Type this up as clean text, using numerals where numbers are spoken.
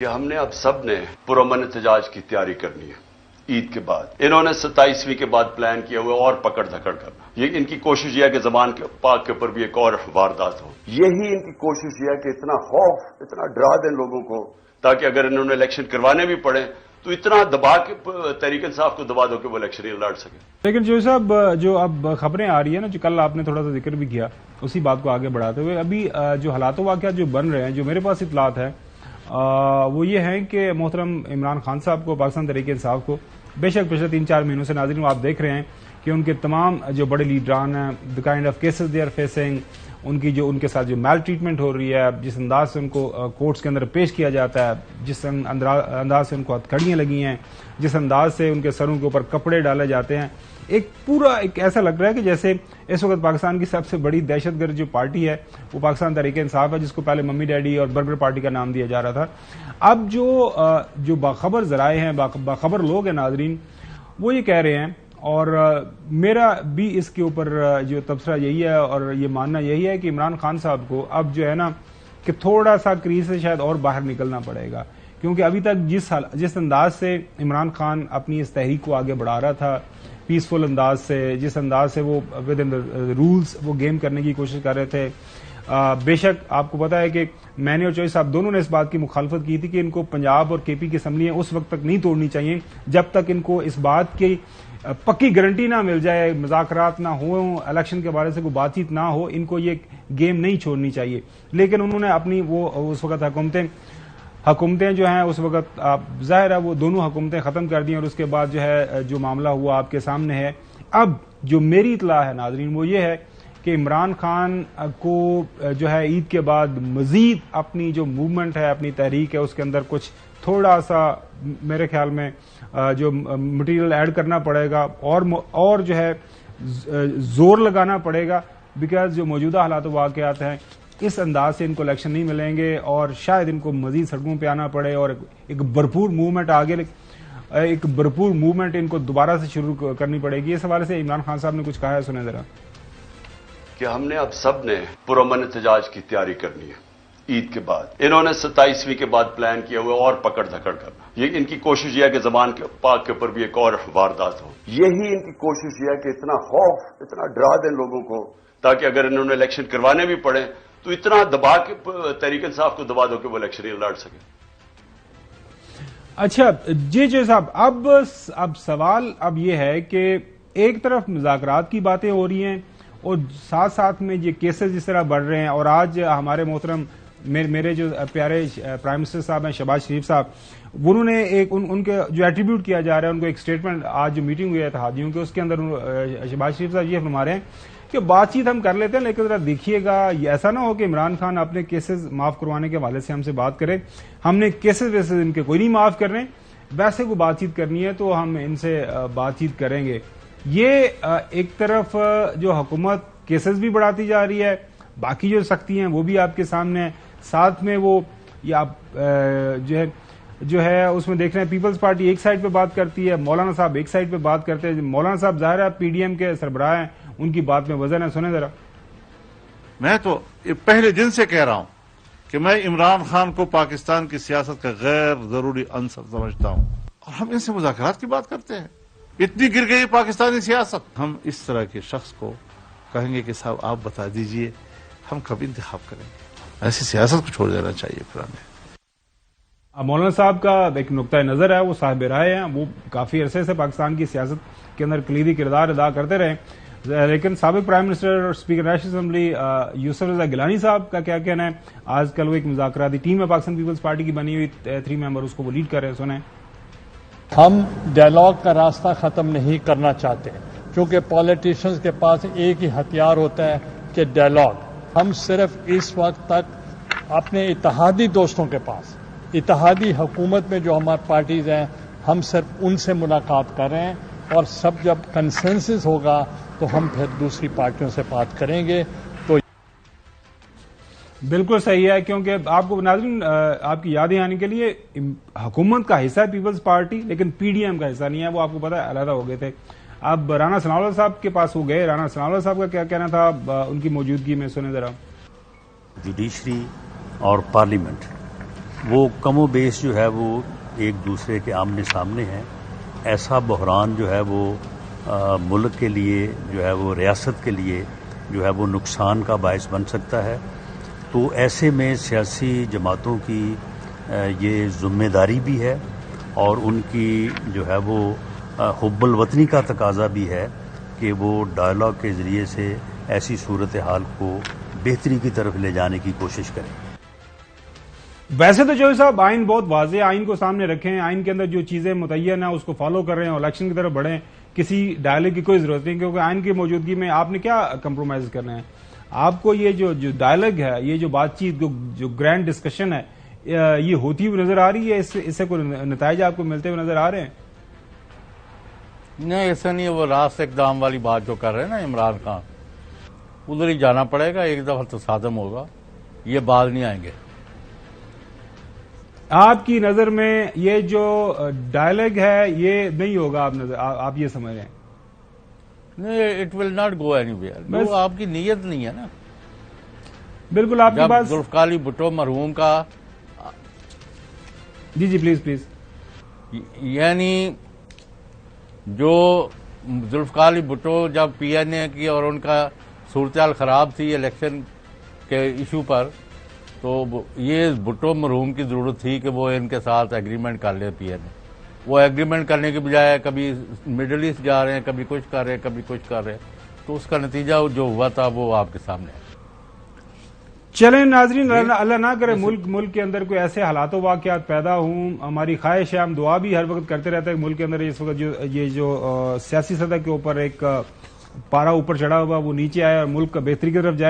کہ ہم نے اب سب نے پرامن احتجاج کی تیاری کرنی ہے عید کے بعد۔ انہوں نے 27ویں کے بعد پلان کیا ہوا اور پکڑ دھکڑ کرنا، یہ ان کی کوشش یہ ہے کہ زبان کے پاک کے اوپر بھی ایک اور واردات ہو، یہی ان کی کوشش یہ ہے کہ اتنا خوف، اتنا ڈرا دیں لوگوں کو تاکہ اگر انہوں نے الیکشن کروانے بھی پڑے تو اتنا دبا کے تحریک انصاف کو دبا دو کہ وہ الیکشن ہی لڑ سکے۔ لیکن جو صاحب جو اب خبریں آ رہی ہیں نا، جو کل آپ نے تھوڑا سا ذکر بھی کیا، اسی بات کو آگے بڑھاتے ہوئے ابھی جو حالات و واقعات جو بن رہے ہیں، جو میرے پاس اطلاعات ہیں وہ یہ ہیں کہ محترم عمران خان صاحب کو، پاکستان تحریک انصاف کو بے شک پچھلے 3-4 مہینوں سے ناظرین آپ دیکھ رہے ہیں کہ ان کے تمام جو بڑے لیڈران ہیں، the kind of cases they are facing, ان کے ساتھ جو میل ٹریٹمنٹ ہو رہی ہے، جس انداز سے ان کو کورٹس کے اندر پیش کیا جاتا ہے، جس انداز سے ان کو ہتھکڑیاں لگی ہیں، جس انداز سے ان کے سروں کے اوپر کپڑے ڈالے جاتے ہیں، ایک ایسا لگ رہا ہے کہ جیسے اس وقت پاکستان کی سب سے بڑی دہشت گرد جو پارٹی ہے وہ پاکستان تحریک انصاف ہے، جس کو پہلے ممی ڈیڈی اور برگر پارٹی کا نام دیا جا رہا تھا۔ اب جو باخبر ذرائع ہیں، باخبر لوگ ہیں ناظرین، وہ یہ کہہ رہے ہیں، اور میرا بھی اس کے اوپر جو تبصرہ یہی ہے اور یہ ماننا یہی ہے کہ عمران خان صاحب کو اب جو ہے نا کہ تھوڑا سا کریز سے شاید اور باہر نکلنا پڑے گا، کیونکہ ابھی تک جس انداز سے عمران خان اپنی اس تحریک کو آگے بڑھا رہا تھا، پیسفل انداز سے، جس انداز سے وہ ود ان رولز وہ گیم کرنے کی کوشش کر رہے تھے، بے شک آپ کو پتا ہے کہ میں نے اور چوہدری صاحب دونوں نے اس بات کی مخالفت کی تھی کہ ان کو پنجاب اور کے پی کی اسمبلیاں اس وقت تک نہیں توڑنی چاہیے جب تک ان کو اس بات کی پکی گارنٹی نہ مل جائے، مذاکرات نہ ہوں، الیکشن کے بارے سے کوئی بات چیت نہ ہو، ان کو یہ گیم نہیں چھوڑنی چاہیے۔ لیکن انہوں نے اپنی وہ اس وقت حکومتیں جو ہیں اس وقت ظاہر ہے وہ دونوں حکومتیں ختم کر دی، اور اس کے بعد جو ہے جو معاملہ ہوا آپ کے سامنے ہے۔ اب جو میری اطلاع ہے ناظرین وہ یہ ہے کہ عمران خان کو جو ہے عید کے بعد مزید اپنی جو موومنٹ ہے، اپنی تحریک ہے، اس کے اندر کچھ تھوڑا سا میرے خیال میں جو مٹیریل ایڈ کرنا پڑے گا اور جو ہے زور لگانا پڑے گا، بیکاز جو موجودہ حالات و واقعات ہیں اس انداز سے ان کو الیکشن نہیں ملیں گے، اور شاید ان کو مزید سڑکوں پہ آنا پڑے اور ایک بھرپور موومنٹ ان کو دوبارہ سے شروع کرنی پڑے گی۔ اس حوالے سے عمران خان صاحب نے کچھ کہا ہے، سنیں ذرا۔ کہ ہم نے اب سب نے پرامن احتجاج کی تیاری کرنی ہے عید کے بعد۔ انہوں نے 27ویں کے بعد پلان کیا ہوا اور پکڑ دھکڑ کرنا، یہ ان کی کوشش یہ ہے کہ زبان کے پاک کے اوپر بھی ایک اور واردات ہو، یہی ان کی کوشش یہ ہے کہ اتنا خوف، اتنا ڈرا دیں لوگوں کو تاکہ اگر انہوں نے الیکشن کروانے بھی پڑے تو اتنا دبا کے تحریک انصاف کو دبا دو کہ وہ الیکشن ہی لڑ سکے۔ اچھا جی صاحب، اب سوال اب یہ ہے کہ ایک طرف مذاکرات کی باتیں ہو رہی ہیں اور ساتھ ساتھ میں یہ کیسز جس طرح بڑھ رہے ہیں، اور آج ہمارے محترم میرے جو پیارے پرائم منسٹر صاحب ہیں شہباز شریف صاحب، انہوں نے ان کے جو ایٹریبیوٹ کیا جا رہا ہے، ان کو ایک سٹیٹمنٹ آج جو میٹنگ ہوئی ہے اتحادیوں کے، اس کے اندر شہباز شریف صاحب یہ فرما رہے ہیں کہ بات چیت ہم کر لیتے ہیں، لیکن ذرا دیکھیے گا ایسا نہ ہو کہ عمران خان اپنے کیسز معاف کروانے کے حوالے سے ہم سے بات کرے، ہم نے کیسز ویسے ان کے کوئی نہیں معاف کر رہے ہیں، ویسے کوئی بات چیت کرنی ہے تو ہم ان سے بات چیت کریں گے۔ یہ ایک طرف جو حکومت کیسز بھی بڑھاتی جا رہی ہے، باقی جو سختی ہیں وہ بھی آپ کے سامنے ہیں، ساتھ میں وہ جو ہے اس میں دیکھ رہے ہیں پیپلز پارٹی ایک سائڈ پہ بات کرتی ہے، مولانا صاحب ایک سائڈ پہ بات کرتے ہیں۔ مولانا صاحب ظاہر ہے پی ڈی ایم کے سربراہ ہیں، ان کی بات میں وزن ہے، سنیں ذرا۔ میں تو پہلے دن سے کہہ رہا ہوں کہ میں عمران خان کو پاکستان کی سیاست کا غیر ضروری عنصر سمجھتا ہوں، اور ہم ان سے مذاکرات کی بات کرتے ہیں۔ اتنی گر گئی پاکستانی سیاست، ہم اس طرح کے شخص کو کہیں گے کہ صاحب آپ بتا دیجئے ہم کب انتخاب کریں گے؟ ایسی سیاست کو چھوڑ دینا چاہیے پھر ہمیں۔ مولانا صاحب کا ایک نقطہ نظر ہے، وہ صاحب رائے ہیں، وہ کافی عرصے سے پاکستان کی سیاست کے اندر کلیدی کردار ادا کرتے رہے، لیکن سابق پرائم منسٹر اور اسپیکر نیشنل اسمبلی یوسف رضا گیلانی صاحب کا کیا کہنا ہے؟ آج کل وہ ایک مذاکراتی ٹیم ہے پاکستان پیپلز پارٹی کی بنی ہوئی 3 ممبر، اس کو وہ لیڈ کر رہے ہیں، سنیں۔ ہم ڈائلاگ کا راستہ ختم نہیں کرنا چاہتے، کیونکہ پالیٹیشنز کے پاس ایک ہی ہتھیار ہوتا ہے کہ ڈائلاگ۔ ہم صرف اس وقت تک اپنے اتحادی دوستوں کے پاس، اتحادی حکومت میں جو ہماری پارٹیز ہیں، ہم صرف ان سے ملاقات کر رہے ہیں، اور سب جب کنسنسس ہوگا تو ہم پھر دوسری پارٹیوں سے بات کریں گے۔ تو بالکل صحیح ہے، کیونکہ آپ کو ناظرین آپ کی یاد دہانی کے لیے حکومت کا حصہ ہے پیپلز پارٹی، لیکن پی ڈی ایم کا حصہ نہیں ہے، وہ آپ کو پتا ہے علیحدہ ہو گئے تھے۔ اب رانا ثناء اللہ صاحب کے پاس ہو گئے، رانا ثناء اللہ صاحب کا کیا کہنا تھا ان کی موجودگی میں، سنیں ذرا۔ جوڈیشری اور پارلیمنٹ وہ کم و بیش جو ہے وہ ایک دوسرے کے آمنے سامنے ہیں. ایسا بحران جو ہے وہ ملک کے لیے جو ہے وہ ریاست کے لیے جو ہے وہ نقصان کا باعث بن سکتا ہے. تو ایسے میں سیاسی جماعتوں کی یہ ذمہ داری بھی ہے اور ان کی جو ہے وہ حب الوطنی کا تقاضا بھی ہے کہ وہ ڈائلاگ کے ذریعے سے ایسی صورتحال کو بہتری کی طرف لے جانے کی کوشش کریں. ویسے تو جو صاحب آئین بہت واضح آئین کو سامنے رکھیں, آئین کے اندر جو چیزیں متعین ہیں اس کو فالو کر رہے ہیں, الیکشن کی طرف بڑھیں, کسی ڈائلاگ کی کوئی ضرورت نہیں, کیونکہ آئین کی موجودگی میں آپ نے کیا کمپرومائز کرنا ہے. آپ کو یہ جو ڈائلاگ ہے, یہ جو بات چیت جو گرینڈ ڈسکشن ہے, یہ ہوتی ہوئی نظر آ رہی ہے, اس سے کوئی نتائج آپ کو ملتے ہوئے نظر آ رہے ہیں؟ نہیں, ایسا نہیں ہے. وہ راست اقدام والی بات جو کر رہے ہیں نا عمران خان, ادھر ہی جانا پڑے گا, ایک دفعہ تصادم ہوگا, یہ باز نہیں آئیں گے. آپ کی نظر میں یہ جو ڈائلاگ ہے یہ نہیں ہوگا, آپ یہ سمجھ رہے ہیں؟ نہیں, it will not go any where. وہ آپ کی نیت نہیں ہے نا. بالکل آپ کی جب بات. ذوالفقار علی بھٹو مرحوم کا, جی پلیز. یعنی جو ذوالفقار علی بھٹو جب پی این اے کی اور ان کا صورتحال خراب تھی الیکشن کے ایشو پر, تو یہ بھٹو مرحوم کی ضرورت تھی کہ وہ ان کے ساتھ ایگریمنٹ کر لے پی این اے. وہ ایگریمنٹ کرنے کے بجائے کبھی مڈل ایسٹ جا رہے ہیں, کبھی کچھ کر رہے ہیں, کبھی کچھ کر رہے ہیں. تو اس کا نتیجہ جو ہوا تھا وہ آپ کے سامنے ہے. چلیں ناظرین, اللہ نہ کرے ملک کے اندر کوئی ایسے حالات و واقعات پیدا ہوں. ہماری خواہش ہے, ہم دعا بھی ہر وقت کرتے رہتے ہیں ملک کے اندر اس وقت یہ جو سیاسی سطح کے اوپر ایک پارا اوپر چڑھا ہوا وہ نیچے آئے اور ملک کا بہتری کی طرف جائے.